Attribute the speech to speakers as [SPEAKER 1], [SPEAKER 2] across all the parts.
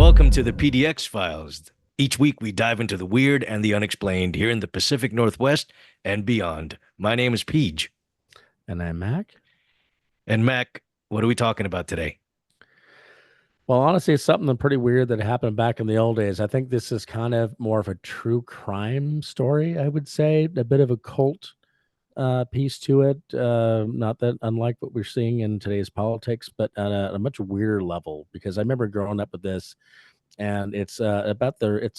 [SPEAKER 1] welcome to the PDX files. Each week we dive into the weird and the unexplained here in the Pacific Northwest and beyond. My name is Peej.
[SPEAKER 2] And I'm Mac.
[SPEAKER 1] And Mac, what are we talking about today?
[SPEAKER 2] Well, honestly, it's something pretty weird that happened back in the old days. I think this is kind of more of a true crime story, I would say. A bit of a cult piece to it. Not that unlike what we're seeing in today's politics, but at a much weirder level. Because I remember growing up with this, and it's about the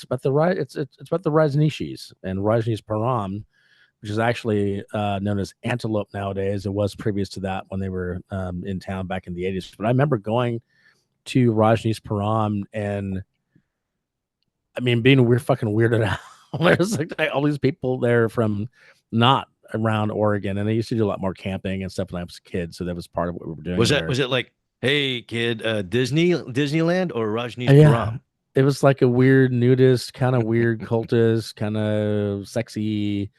[SPEAKER 2] Rajneeshis and Rajneeshpuram, which is actually known as Antelope nowadays. It was previous to that when they were in town back in the 80s. But I remember going to Rajneeshpuram and I mean being fucking weirded out. There's like all these people there from not around Oregon, and they used to do a lot more camping and stuff when I was a kid, so that was part of what we were doing.
[SPEAKER 1] Was it like, hey kid, Disneyland or Rajneeshpuram?
[SPEAKER 2] Yeah, it was like a weird nudist, kind of weird cultist, kind of sexy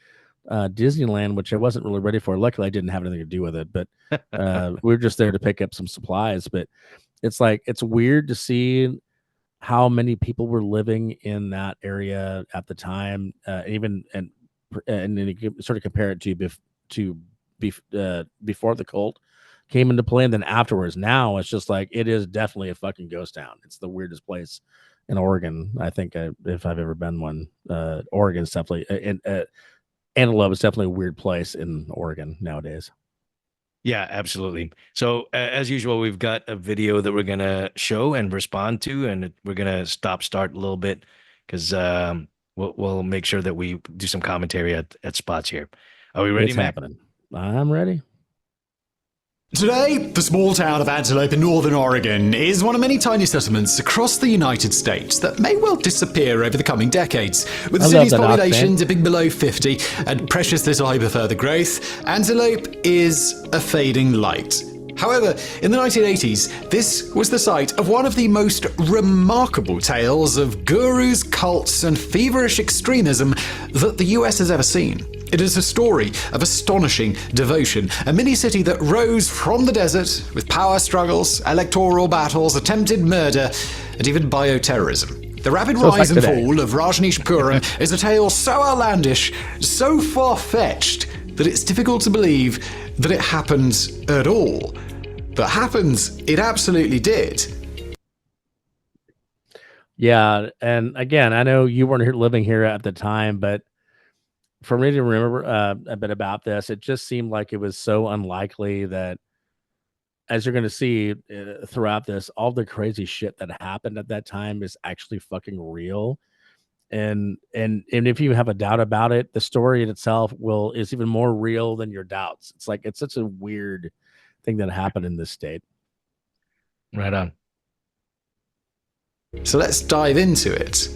[SPEAKER 2] Disneyland, which I wasn't really ready for. Luckily I didn't have anything to do with it, but we were just there to pick up some supplies. But it's like, it's weird to see how many people were living in that area at the time, and then you can sort of compare it to before the cult came into play and then afterwards. Now it's just like, it is definitely a fucking ghost town. It's the weirdest place in Oregon. I think if I've ever been one, Oregon's definitely Antelope is definitely a weird place in Oregon nowadays.
[SPEAKER 1] Yeah, absolutely. So as usual, we've got a video that we're going to show and respond to, and we're going to start a little bit because we'll make sure that we do some commentary at spots here. Are we ready, Mac?
[SPEAKER 2] Happening. I'm ready.
[SPEAKER 3] Today, the small town of Antelope in northern Oregon is one of many tiny settlements across the United States that may well disappear over the coming decades. With the city's population dipping below 50 and precious little hope of further growth, Antelope is a fading light. However, in the 1980s, this was the site of one of the most remarkable tales of gurus, cults, and feverish extremism that the US has ever seen. It is a story of astonishing devotion, a mini-city that rose from the desert with power struggles, electoral battles, attempted murder, and even bioterrorism. The rapid rise and fall of Rajneeshpuram is a tale so outlandish, so far-fetched, that it's difficult to believe that it happened at all. But happens, it absolutely did.
[SPEAKER 2] Yeah, and again, I know you weren't living here at the time, but for me to remember a bit about this, it just seemed like it was so unlikely that, as you're going to see throughout this, all the crazy shit that happened at that time is actually fucking real. And if you have a doubt about it, the story in itself is even more real than your doubts. It's like, it's such a weird thing that happened in this state.
[SPEAKER 1] Right on.
[SPEAKER 3] So let's dive into it.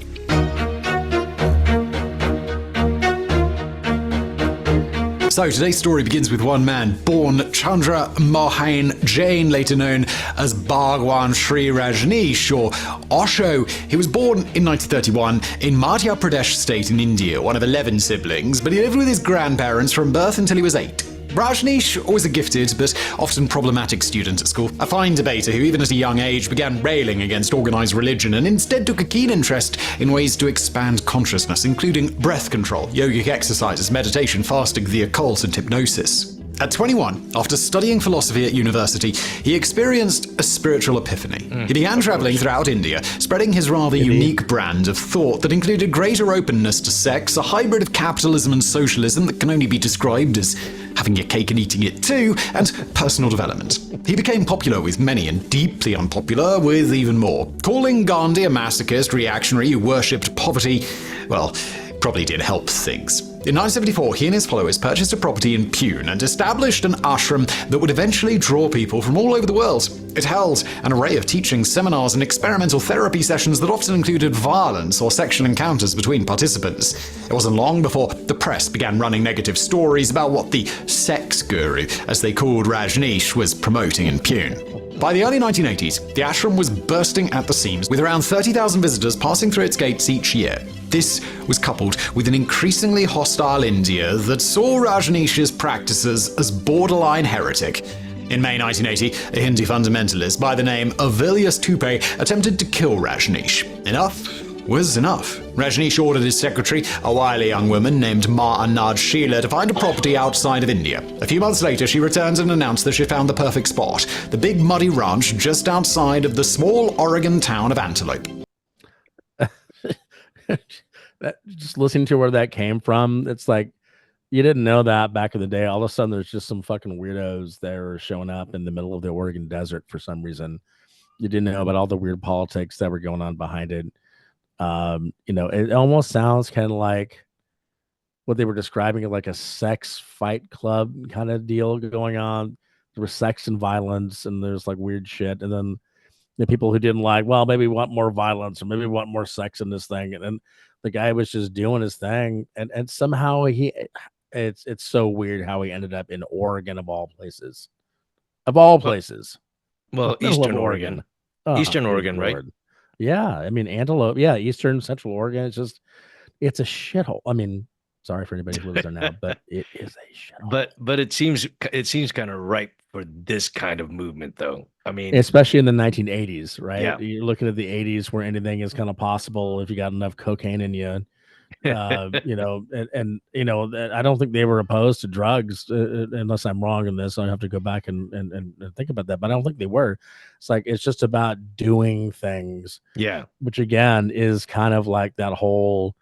[SPEAKER 3] So today's story begins with one man, born Chandra Mohan Jain, later known as Bhagwan Sri Rajneesh or Osho. He was born in 1931 in Madhya Pradesh state in India, one of 11 siblings, but he lived with his grandparents from birth until he was 8. Rajneesh was a gifted but often problematic student at school, a fine debater who even at a young age began railing against organized religion and instead took a keen interest in ways to expand consciousness, including breath control, yogic exercises, meditation, fasting, the occult, and hypnosis. At 21, after studying philosophy at university, he experienced a spiritual epiphany. He began traveling throughout India, spreading his rather unique brand of thought that included greater openness to sex, a hybrid of capitalism and socialism that can only be described as having your cake and eating it too, and personal development. He became popular with many and deeply unpopular with even more. Calling Gandhi a masochist reactionary who worshipped poverty, well, probably did help things. In 1974, he and his followers purchased a property in Pune and established an ashram that would eventually draw people from all over the world. It held an array of teachings, seminars, and experimental therapy sessions that often included violence or sexual encounters between participants. It wasn't long before the press began running negative stories about what the sex guru, as they called Rajneesh, was promoting in Pune. By the early 1980s, the ashram was bursting at the seams, with around 30,000 visitors passing through its gates each year. This was coupled with an increasingly hostile India that saw Rajneesh's practices as borderline heretic. In May 1980, a Hindu fundamentalist by the name of Vilius Tupe attempted to kill Rajneesh. Enough was enough. Rajneesh ordered his secretary, a wily young woman named Ma Anaj Sheila, to find a property outside of India. A few months later, she returned and announced that she found the perfect spot, the Big Muddy Ranch just outside of the small Oregon town of Antelope.
[SPEAKER 2] Just listening to where that came from, it's like you didn't know that back in the day. All of a sudden, there's just some fucking weirdos that are showing up in the middle of the Oregon desert for some reason. You didn't know about all the weird politics that were going on behind it. It almost sounds kind of like what they were describing, like a sex fight club kind of deal going on. There was sex and violence, and there's like weird shit. And then the people who didn't like, well, maybe we want more violence or maybe we want more sex in this thing. And then the guy was just doing his thing, and somehow it's so weird how he ended up in Oregon of all places. Of all places.
[SPEAKER 1] Well, Eastern Oregon. Eastern Oregon, right?
[SPEAKER 2] Yeah, I mean Antelope. Yeah, Eastern Central Oregon. It's a shithole. I mean, sorry for anybody who lives there now, but it is a shithole.
[SPEAKER 1] But it seems kind of ripe for this kind of movement, though. I mean,
[SPEAKER 2] especially in the 1980s, right?
[SPEAKER 1] Yeah.
[SPEAKER 2] You're looking at the 80s where anything is kind of possible if you got enough cocaine in you. I don't think they were opposed to drugs, unless I'm wrong in this. I have to go back and think about that, but I don't think they were. It's just about doing things.
[SPEAKER 1] Yeah.
[SPEAKER 2] Which again is kind of like that whole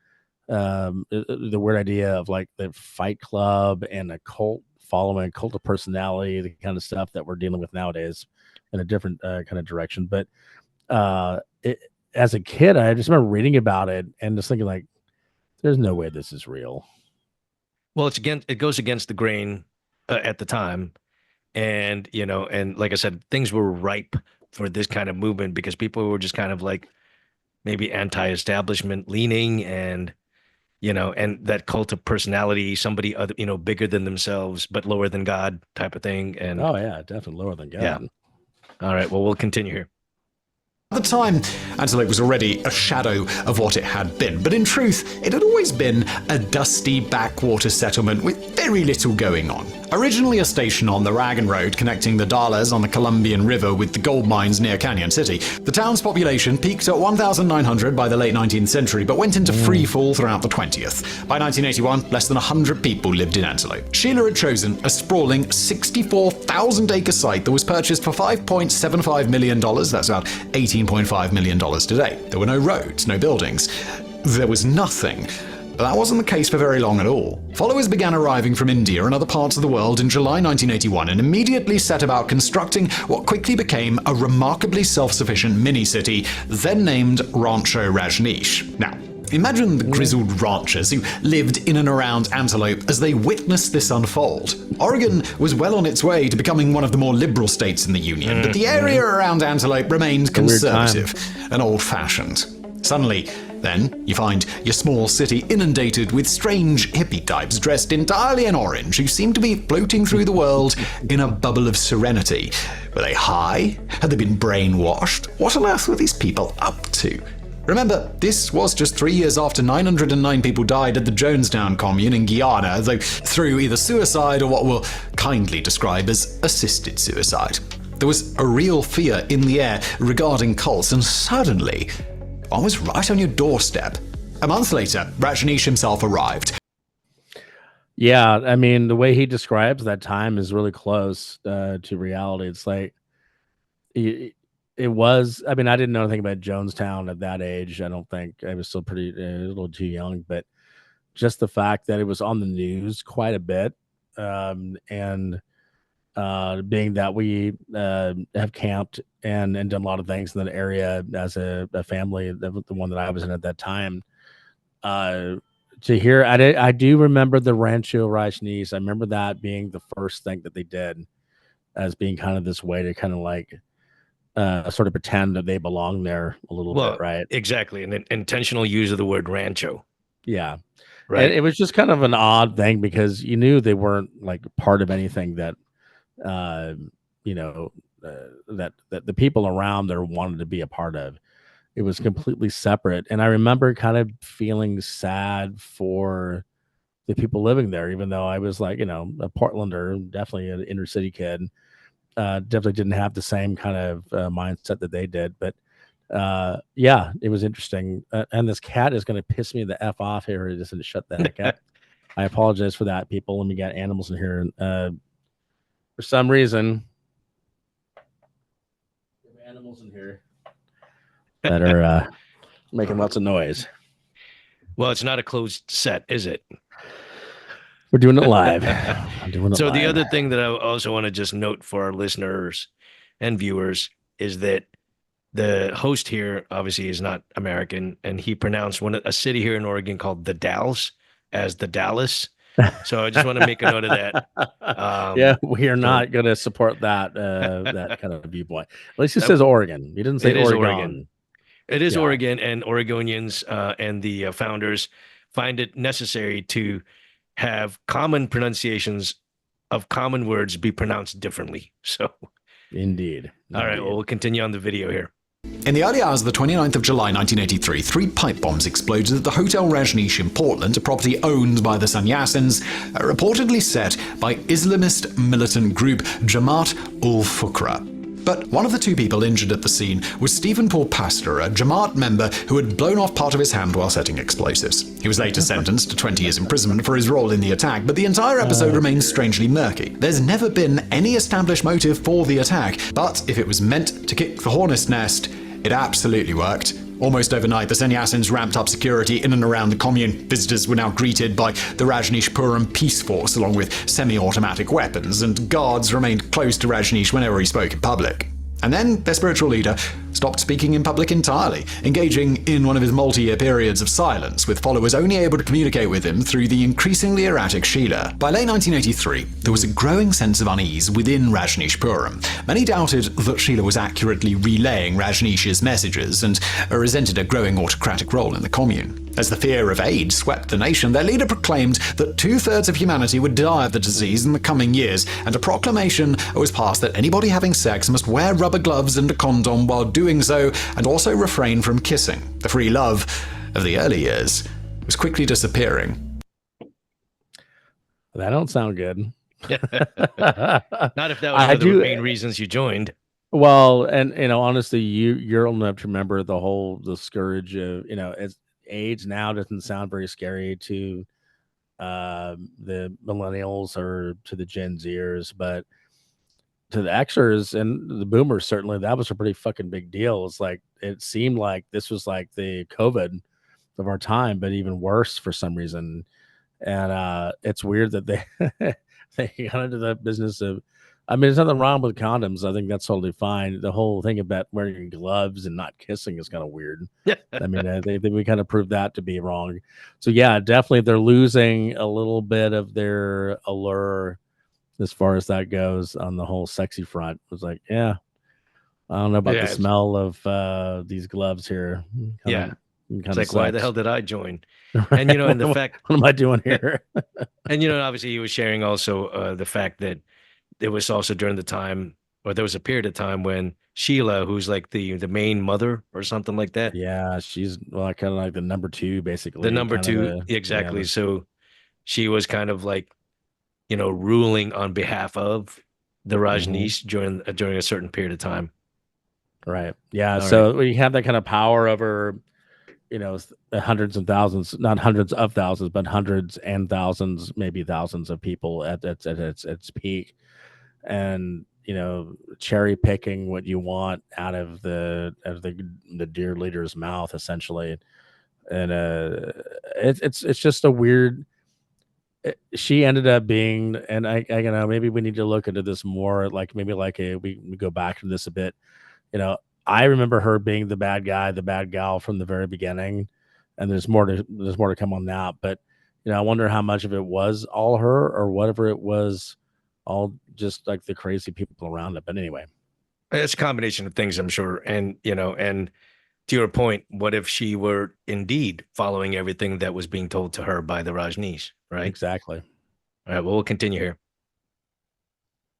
[SPEAKER 2] the weird idea of like the Fight Club and a cult following, a cult of personality, the kind of stuff that we're dealing with nowadays in a different kind of direction. But as a kid, I just remember reading about it and just thinking like, there's no way this is real.
[SPEAKER 1] Well, it goes against the grain at the time. And, and like I said, things were ripe for this kind of movement because people were just kind of like maybe anti-establishment leaning and, and that cult of personality, somebody other, bigger than themselves, but lower than God type of thing. And
[SPEAKER 2] oh yeah, definitely lower than God.
[SPEAKER 1] Yeah. All right. Well, we'll continue here.
[SPEAKER 3] At the time, Antelope was already a shadow of what it had been, but in truth, it had always been a dusty backwater settlement with very little going on. Originally a station on the Ragan Road connecting the Dalles on the Columbian River with the gold mines near Canyon City, the town's population peaked at 1,900 by the late 19th century, but went into free fall throughout the 20th. By 1981, less than 100 people lived in Antelope. Sheila had chosen a sprawling 64,000-acre site that was purchased for $5.75 million. That's about $18.5 million today. There were no roads, no buildings. There was nothing. But that wasn't the case for very long at all. Followers began arriving from India and other parts of the world in July 1981 and immediately set about constructing what quickly became a remarkably self-sufficient mini-city, then named Rancho Rajneesh. Now, imagine the grizzled ranchers who lived in and around Antelope as they witnessed this unfold. Oregon was well on its way to becoming one of the more liberal states in the Union, but the area around Antelope remained conservative and old-fashioned. Suddenly, then, you find your small city inundated with strange hippie types dressed entirely in orange who seem to be floating through the world in a bubble of serenity. Were they high? Had they been brainwashed? What on earth were these people up to? Remember, this was just 3 years after 909 people died at the Jonestown commune in Guyana, though through either suicide or what we'll kindly describe as assisted suicide. There was a real fear in the air regarding cults, and suddenly, one was right on your doorstep. A month later, Rajneesh himself arrived.
[SPEAKER 2] Yeah, I mean, the way he describes that time is really close to reality. It's like, it was, I mean, I didn't know anything about Jonestown at that age. I don't think I was still a little too young, but just the fact that it was on the news quite a bit. And being that we have camped and done a lot of things in that area as a family, the one that I was in at that time, to hear, I do remember the Rancho Rajneesh. I remember that being the first thing that they did as being kind of this way to kind of like sort of pretend that they belong there a little bit, right?
[SPEAKER 1] Exactly. An intentional use of the word rancho.
[SPEAKER 2] Yeah.
[SPEAKER 1] Right.
[SPEAKER 2] And it was just kind of an odd thing because you knew they weren't like part of anything that, that the people around there wanted to be a part of. It was completely separate. And I remember kind of feeling sad for the people living there, even though I was like, a Portlander, definitely an inner city kid. definitely didn't have the same kind of mindset that they did. But yeah, it was interesting. And this cat is going to piss me the F off here. It doesn't shut the heck up. I apologize for that, people. When we got animals in here, for some reason, we have animals in here that are making lots of noise.
[SPEAKER 1] Well, it's not a closed set, is it?
[SPEAKER 2] We're doing it live.
[SPEAKER 1] So the other thing that I also want to just note for our listeners and viewers is that the host here obviously is not American, and he pronounced a city here in Oregon called the Dalles as the Dallas. So I just want to make a note of that.
[SPEAKER 2] Yeah, we are not going to support that that kind of viewpoint. At least it says Oregon. He didn't say Oregon.
[SPEAKER 1] It is Oregon, and Oregonians and the founders find it necessary to have common pronunciations of common words be pronounced differently. So,
[SPEAKER 2] indeed.
[SPEAKER 1] All right, well, we'll continue on the video here.
[SPEAKER 3] In the early hours of the 29th of July 1983, 3 pipe bombs exploded at the Hotel Rajneesh in Portland, a property owned by the Sannyasins, reportedly set by Islamist militant group Jamaat ul-Fuqra. But one of the 2 people injured at the scene was Stephen Paul Pastor, a Jamaat member who had blown off part of his hand while setting explosives. He was later sentenced to 20 years imprisonment for his role in the attack, but the entire episode remains strangely murky. There's never been any established motive for the attack, but if it was meant to kick the hornet's nest, it absolutely worked. Almost overnight, the Sannyasins ramped up security in and around the commune. Visitors were now greeted by the Rajneeshpuram Peace Force, along with semi-automatic weapons, and guards remained close to Rajneesh whenever he spoke in public. And then their spiritual leader stopped speaking in public entirely, engaging in one of his multi-year periods of silence, with followers only able to communicate with him through the increasingly erratic Sheila. By late 1983, there was a growing sense of unease within Rajneeshpuram. Many doubted that Sheila was accurately relaying Rajneesh's messages and resented a growing autocratic role in the commune. As the fear of AIDS swept the nation, their leader proclaimed that 2/3 of humanity would die of the disease in the coming years, and a proclamation was passed that anybody having sex must wear rubber gloves and a condom while doing so, and also refrain from kissing. The free love of the early years was quickly disappearing.
[SPEAKER 2] That don't sound good.
[SPEAKER 1] Not if that was one of the main reasons you joined.
[SPEAKER 2] Well, and honestly, you're old enough to remember the scourge of as AIDS now doesn't sound very scary to the millennials or to the Gen Zers, but to the Xers and the boomers, certainly that was a pretty fucking big deal. It's like it seemed like this was like the COVID of our time, but even worse for some reason. And it's weird that they they got into the business of, I mean, there's nothing wrong with condoms. I think that's totally fine. The whole thing about wearing gloves and not kissing is kind of weird. I mean, we kind of proved that to be wrong. So yeah, definitely they're losing a little bit of their allure as far as that goes on the whole sexy front. It was like, yeah, I don't know about the smell of these gloves here.
[SPEAKER 1] It's like, why the hell did I join? And and the fact,
[SPEAKER 2] what am I doing here?
[SPEAKER 1] And obviously he was sharing also the fact that it was also during the time, or there was a period of time when Sheila, who's like the main mother or something like that.
[SPEAKER 2] Yeah, she's kind of like the number 2, basically.
[SPEAKER 1] The number 2, exactly. Yeah, so she was kind of like, ruling on behalf of the Rajneesh during a certain period of time.
[SPEAKER 2] Right. Yeah. So when you have that kind of power over, hundreds of thousands, not hundreds of thousands, but hundreds and thousands, maybe thousands of people at its peak, and cherry picking what you want out of the dear leader's mouth, essentially. And it's just a weird. She ended up being, and I maybe we need to look into this more. Like maybe we go back to this a bit. I remember her being the bad guy, the bad gal from the very beginning, and there's more to come on that. But I wonder how much of it was all her, or whatever it was, all just like the crazy people around it. But anyway,
[SPEAKER 1] it's a combination of things, I'm sure. And and to your point, what if she were indeed following everything that was being told to her by the Rajneesh, right?
[SPEAKER 2] Exactly.
[SPEAKER 1] All right, well, we'll continue here.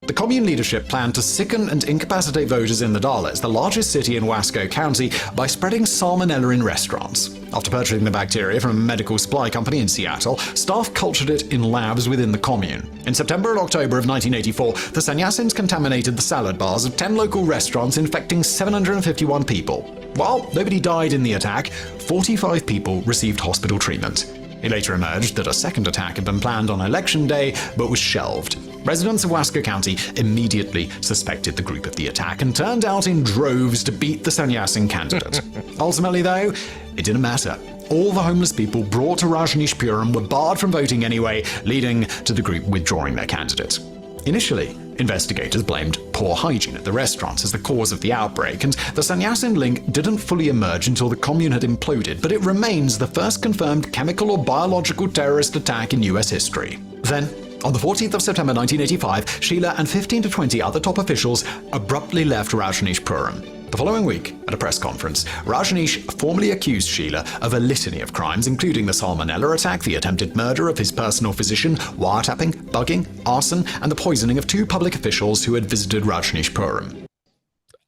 [SPEAKER 3] The commune leadership planned to sicken and incapacitate voters in the Dalles, the largest city in Wasco County, by spreading salmonella in restaurants. After purchasing the bacteria from a medical supply company in Seattle, staff cultured it in labs within the commune. In September and October of 1984, the sannyasins contaminated the salad bars of 10 local restaurants, infecting 751 people. While nobody died in the attack, 45 people received hospital treatment. It later emerged that a second attack had been planned on Election Day, but was shelved. Residents of Wasco County immediately suspected the group of the attack and turned out in droves to beat the sannyasin candidate. Ultimately, though, it didn't matter. All the homeless people brought to Rajneeshpuram were barred from voting anyway, leading to the group withdrawing their candidate. Initially, investigators blamed poor hygiene at the restaurants as the cause of the outbreak, and the sannyasin link didn't fully emerge until the commune had imploded, but it remains the first confirmed chemical or biological terrorist attack in US history. Then, on the 14th of September 1985, Sheila and 15 to 20 other top officials abruptly left Rajneeshpuram. The following week, at a press conference, Rajneesh formally accused Sheila of a litany of crimes, including the salmonella attack, the attempted murder of his personal physician, wiretapping, bugging, arson, and the poisoning of 2 public officials who had visited Rajneeshpuram.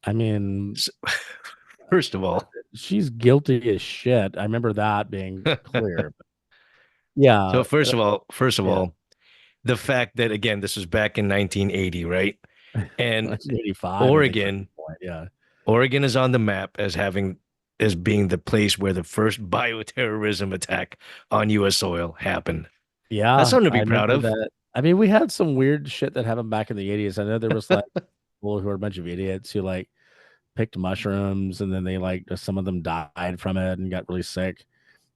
[SPEAKER 2] I mean,
[SPEAKER 1] First of all,
[SPEAKER 2] she's guilty as shit. I remember that being clear. Yeah.
[SPEAKER 1] so first of all, the fact that, again, this was back in 1980, right? And
[SPEAKER 2] 1985.
[SPEAKER 1] Oregon,
[SPEAKER 2] yeah.
[SPEAKER 1] Oregon is on the map as being the place where the first bioterrorism attack on U.S. soil happened.
[SPEAKER 2] Yeah.
[SPEAKER 1] That's something to be proud of.
[SPEAKER 2] That. I mean, we had some weird shit that happened back in the 80s. I know there was like people who were a bunch of idiots who like picked mushrooms and then they like some of them died from it and got really sick.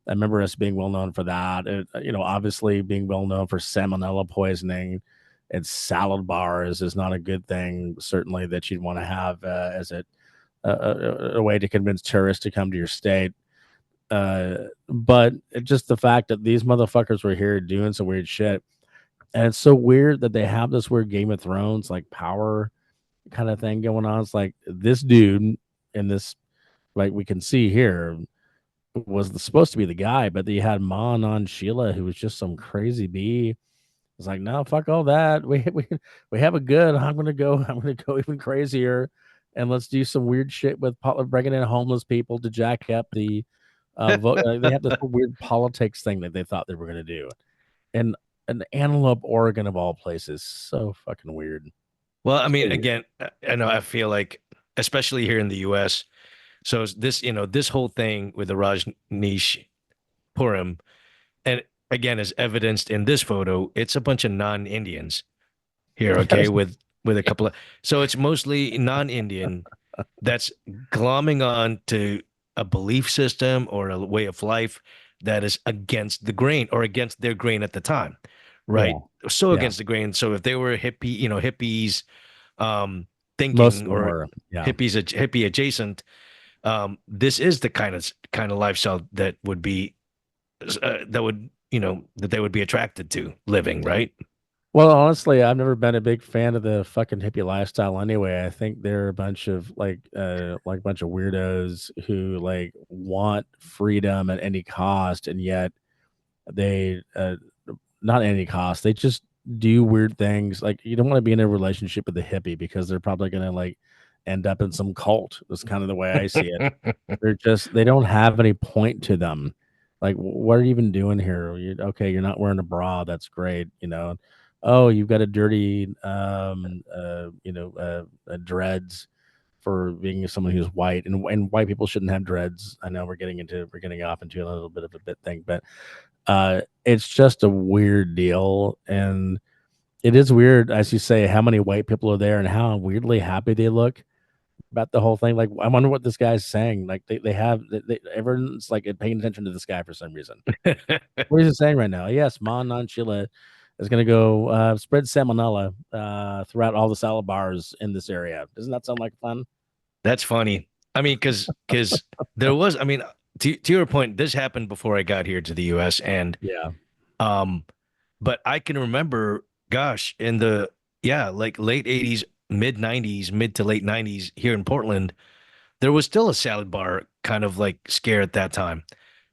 [SPEAKER 2] I remember us being well known for that. Obviously being well known for salmonella poisoning and salad bars is not a good thing, certainly, that you'd want to have as a way to convince tourists to come to your state. But just the fact that these motherfuckers were here doing some weird shit. And it's so weird that they have this weird Game of Thrones, like power kind of thing going on. It's like this dude in this, like we can see here, was supposed to be the guy, but you had Ma Non Sheila, who was just some crazy bee. It's like, no, fuck all that. We have a good. I'm gonna go even crazier, and let's do some weird shit with bringing in homeless people to jack up the vote. They have this weird politics thing that they thought they were gonna do, and an Antelope, Oregon, of all places, so fucking weird.
[SPEAKER 1] Well, I mean, again, I know, I feel like, especially here in the U.S., so this, this whole thing with the Rajneeshpuram, and again, as evidenced in this photo, it's a bunch of non-Indians here, okay, with a couple of, so it's mostly non-Indian that's glomming on to a belief system or a way of life that is against the grain or against their grain at the time, right?
[SPEAKER 2] Yeah.
[SPEAKER 1] So against the grain. So if they were hippies, thinking, or hippie adjacent, this is the kind of lifestyle that would be that they would be attracted to living, right?
[SPEAKER 2] Well, honestly, I've never been a big fan of the fucking hippie lifestyle anyway. I think they're a bunch of like a bunch of weirdos who like want freedom at any cost, and yet they not at any cost. They just do weird things. Like, you don't want to be in a relationship with a hippie because they're probably gonna like end up in some cult. That's kind of the way I see it. They don't have any point to them. Like, what are you even doing here? You're not wearing a bra. That's great. Oh, you've got a dirty, dreads for being someone who's white, and white people shouldn't have dreads. I know we're getting off into a little bit of a bit thing, but it's just a weird deal. And it is weird, as you say, how many white people are there and how weirdly happy they look about the whole thing. Like, I wonder what this guy's saying. Like, everyone's like paying attention to this guy for some reason. What is he saying right now? Yes, Ma Non Sheila is going to go spread salmonella throughout all the salad bars in this area. Doesn't that sound like fun?
[SPEAKER 1] That's funny. I mean, because there was, I mean, to your point, this happened before I got here to the U.S. and but I can remember, gosh, in the like late 80s, mid 90s, mid to late 90s here in Portland, there was still a salad bar kind of like scare at that time,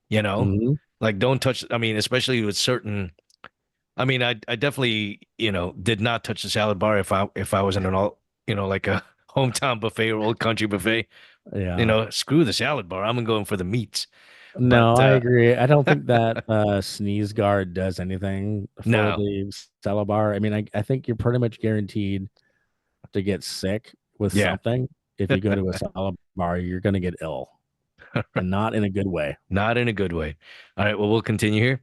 [SPEAKER 1] like don't touch. I mean, especially with certain I mean, I definitely, did not touch the salad bar if I was in an all, like a hometown buffet or old country buffet.
[SPEAKER 2] Yeah.
[SPEAKER 1] Screw the salad bar. I'm going for the meats.
[SPEAKER 2] No,
[SPEAKER 1] But
[SPEAKER 2] I agree. I don't think that sneeze guard does anything for
[SPEAKER 1] no,
[SPEAKER 2] the salad bar. I mean, I think you're pretty much guaranteed to get sick with
[SPEAKER 1] yeah,
[SPEAKER 2] something. If you go to a salad bar, you're going to get ill, and not in a good way.
[SPEAKER 1] not in a good way. All right, well, we'll continue here.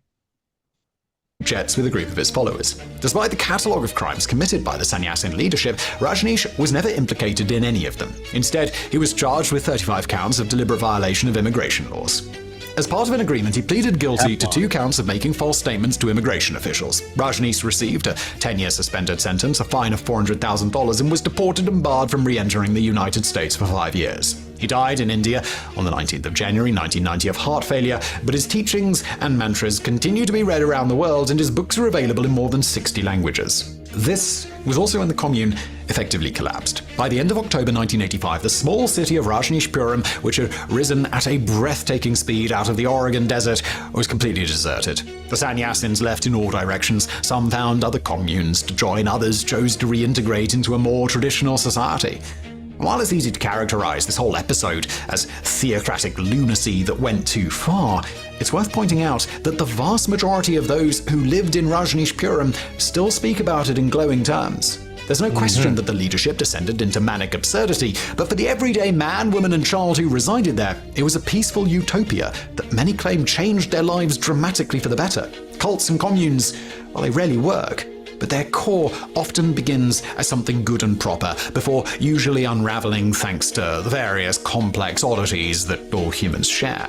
[SPEAKER 3] Jets with a group of his followers. Despite the catalogue of crimes committed by the Sannyasin leadership, Rajneesh was never implicated in any of them. Instead, he was charged with 35 counts of deliberate violation of immigration laws. As part of an agreement, he pleaded guilty to 2 counts of making false statements to immigration officials. Rajneesh received a 10-year suspended sentence, a fine of $400,000, and was deported and barred from re-entering the United States for 5 years. He died in India on the 19th of January 1990 of heart failure, but his teachings and mantras continue to be read around the world, and his books are available in more than 60 languages. This was also when the commune effectively collapsed. By the end of October 1985, the small city of Rajneeshpuram, which had risen at a breathtaking speed out of the Oregon desert, was completely deserted. The Sannyasins left in all directions. Some found other communes to join, others chose to reintegrate into a more traditional society. While it's easy to characterize this whole episode as theocratic lunacy that went too far, it's worth pointing out that the vast majority of those who lived in Rajneeshpuram still speak about it in glowing terms. There's no question that the leadership descended into manic absurdity, but for the everyday man, woman, and child who resided there, it was a peaceful utopia that many claim changed their lives dramatically for the better. Cults and communes, well, they rarely work, but their core often begins as something good and proper, before usually unraveling thanks to the various complex oddities that all humans share.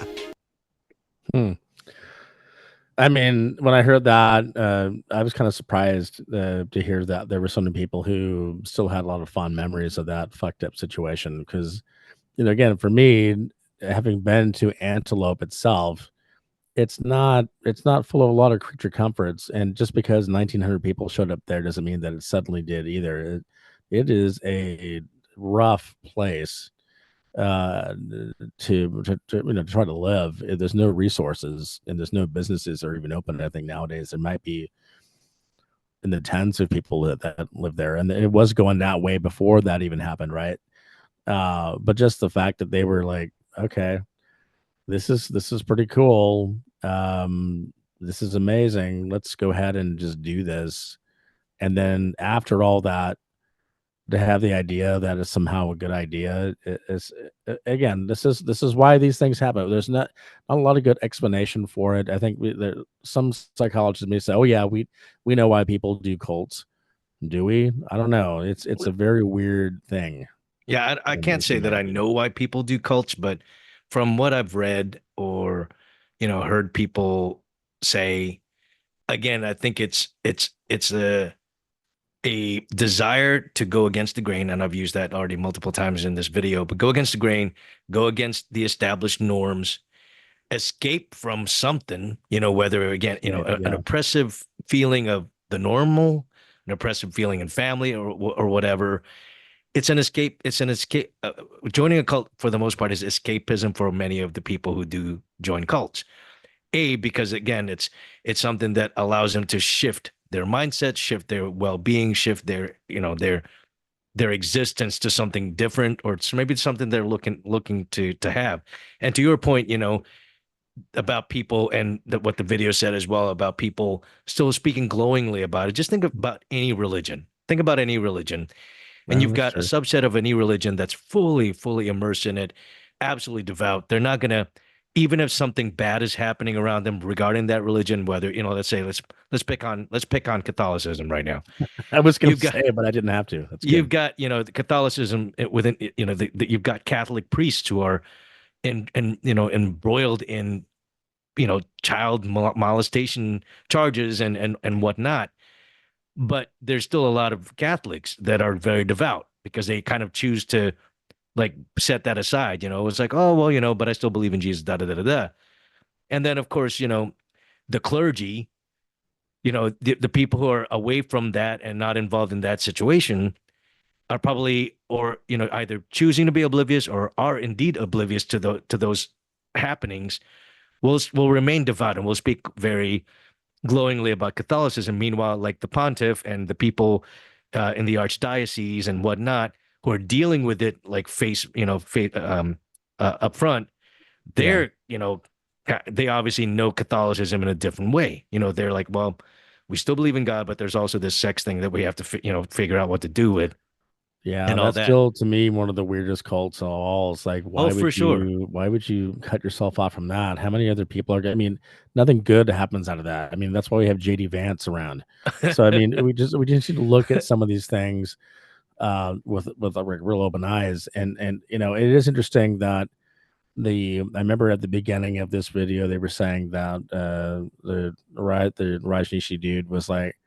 [SPEAKER 2] I mean, when I heard that, I was kind of surprised to hear that there were so many people who still had a lot of fond memories of that fucked up situation. Because, again, for me, having been to Antelope itself, it's not full of a lot of creature comforts. And just because 1,900 people showed up there doesn't mean that it suddenly did either. It is a rough place to try to live. There's no resources and there's no businesses that are even open. I think nowadays there might be in the tens of people that live there, and it was going that way before that even happened, right? But just the fact that they were like, okay, this is pretty cool. This is amazing. Let's go ahead and just do this. And then after all that, to have the idea that it's somehow a good idea is again, this is why these things happen. There's not a lot of good explanation for it. I think some psychologists may say, oh yeah, we know why people do cults. Do we? I don't know. It's a very weird thing.
[SPEAKER 1] Yeah, I can't say that I know why people do cults, but from what I've read or heard people say, again, I think it's a desire to go against the grain, and I've used that already multiple times in this video, but go against the grain, go against the established norms, escape from something, whether again, an oppressive feeling of the normal, an oppressive feeling in family or whatever. It's an escape. It's an escape. Joining a cult, for the most part, is escapism for many of the people who do join cults. Because again, it's something that allows them to shift their mindset, shift their well-being, shift their their existence to something different, or maybe it's something they're looking to have. And to your point, about people and what the video said as well about people still speaking glowingly about it. Just think about any religion. Think about any religion. And you've got a subset of any religion that's fully immersed in it, absolutely devout. They're not going to, even if something bad is happening around them regarding that religion, whether, let's say, let's pick on Catholicism right now.
[SPEAKER 2] I was going to say it, but I didn't have to.
[SPEAKER 1] You've got, the Catholicism within, you've got Catholic priests who are embroiled in, child molestation charges and whatnot. But there's still a lot of Catholics that are very devout because they kind of choose to set that aside. It's like, oh, well, but I still believe in Jesus, da da da da da. And then, of course, the clergy, the people who are away from that and not involved in that situation are probably, or, either choosing to be oblivious or are indeed oblivious to those happenings, will remain devout and will speak very glowingly about Catholicism. Meanwhile, like the pontiff and the people in the archdiocese and whatnot who are dealing with it like up front,
[SPEAKER 2] Yeah.
[SPEAKER 1] they're, they obviously know Catholicism in a different way. They're like, well, we still believe in God, but there's also this sex thing that we have to, figure out what to do with
[SPEAKER 2] Yeah,
[SPEAKER 1] and all
[SPEAKER 2] that's
[SPEAKER 1] that.
[SPEAKER 2] still to me one of the weirdest cults of all. It's like,
[SPEAKER 1] Oh, for sure.
[SPEAKER 2] why would you cut yourself off from that? How many other people are? I mean, nothing good happens out of that. I mean, that's why we have JD Vance around. So I mean, we just need to look at some of these things with like real open eyes. And it is interesting that I remember at the beginning of this video they were saying that the Rajneesh dude was like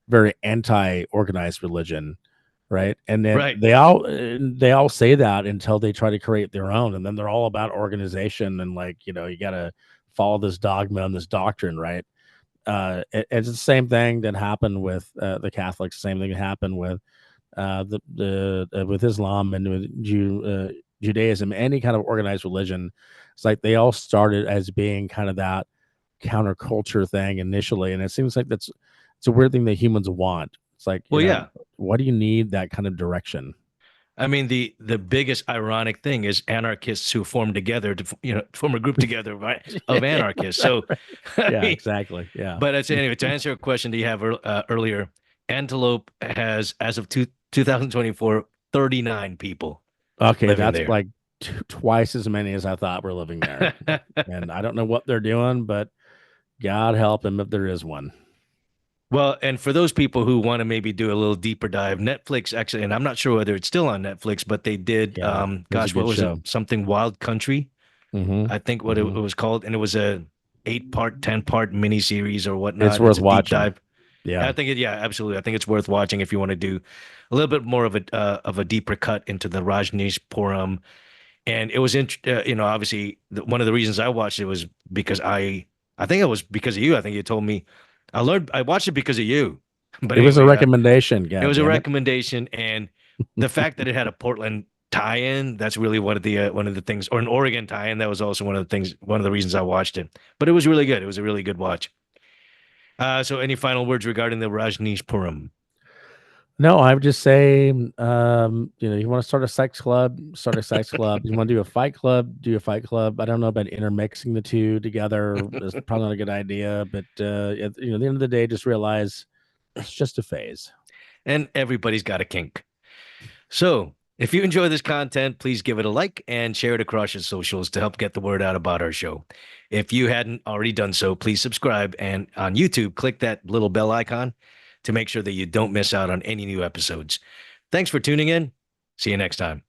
[SPEAKER 2] very anti-organized religion, right? And then
[SPEAKER 1] Right.
[SPEAKER 2] they all say that until they try to create their own, and then they're all about organization and like you got to follow this dogma and this doctrine, right? It's the same thing that happened with the Catholics. The same thing that happened with the with Islam and with Judaism. Any kind of organized religion, it's like they all started as being kind of that counterculture thing initially, and it seems like it's a weird thing that humans want. It's like,
[SPEAKER 1] Well, yeah.
[SPEAKER 2] why do you need that kind of direction?
[SPEAKER 1] I mean, the biggest ironic thing is anarchists who form together to, form a group together, right, of anarchists. So, I
[SPEAKER 2] Yeah,
[SPEAKER 1] mean,
[SPEAKER 2] exactly. Yeah.
[SPEAKER 1] but it's anyway, to answer a question that you have earlier, Antelope has, as of 2024, 39 people
[SPEAKER 2] Okay,
[SPEAKER 1] living
[SPEAKER 2] that's
[SPEAKER 1] there.
[SPEAKER 2] like twice as many as I thought were living there. And I don't know what they're doing, but God help them if there is one.
[SPEAKER 1] Well, and for those people who want to maybe do a little deeper dive, Netflix actually, and I'm not sure whether it's still on Netflix, but they did,
[SPEAKER 2] Yeah, it was a
[SPEAKER 1] gosh, what
[SPEAKER 2] good
[SPEAKER 1] was it?
[SPEAKER 2] show.
[SPEAKER 1] Something Wild Country,
[SPEAKER 2] Mm-hmm.
[SPEAKER 1] I think what it
[SPEAKER 2] Mm-hmm.
[SPEAKER 1] was called, and it was a 8-part, 10-part miniseries or
[SPEAKER 2] It's
[SPEAKER 1] whatnot. It's
[SPEAKER 2] worth
[SPEAKER 1] a deep
[SPEAKER 2] watching.
[SPEAKER 1] dive.
[SPEAKER 2] Yeah.
[SPEAKER 1] Yeah, absolutely. I think it's worth watching if you want to do a little bit more of a deeper cut into the Rajneeshpuram. And it was obviously one of the reasons I watched it was because I think it was because of you. I think you told me I watched it because of you. But
[SPEAKER 2] It was a
[SPEAKER 1] anyway,
[SPEAKER 2] recommendation.
[SPEAKER 1] it
[SPEAKER 2] God
[SPEAKER 1] was a
[SPEAKER 2] damn it.
[SPEAKER 1] recommendation, and the fact that it had a Portland tie-in, that's really one of the things, or an Oregon tie-in, that was also one of the things, one of the reasons I watched it. But it was really good. It was a really good watch. So any final words regarding the Rajneeshpuram?
[SPEAKER 2] No, I would just say, you want to start a sex club, start a sex club. You want to do a fight club, do a fight club. I don't know about intermixing the two together. It's probably not a good idea, but at the end of the day, just realize it's just a phase.
[SPEAKER 1] And everybody's got a kink. So if you enjoy this content, please give it a like and share it across your socials to help get the word out about our show. If you hadn't already done so, please subscribe. And on YouTube, click that little bell icon to make sure that you don't miss out on any new episodes. Thanks for tuning in. See you next time.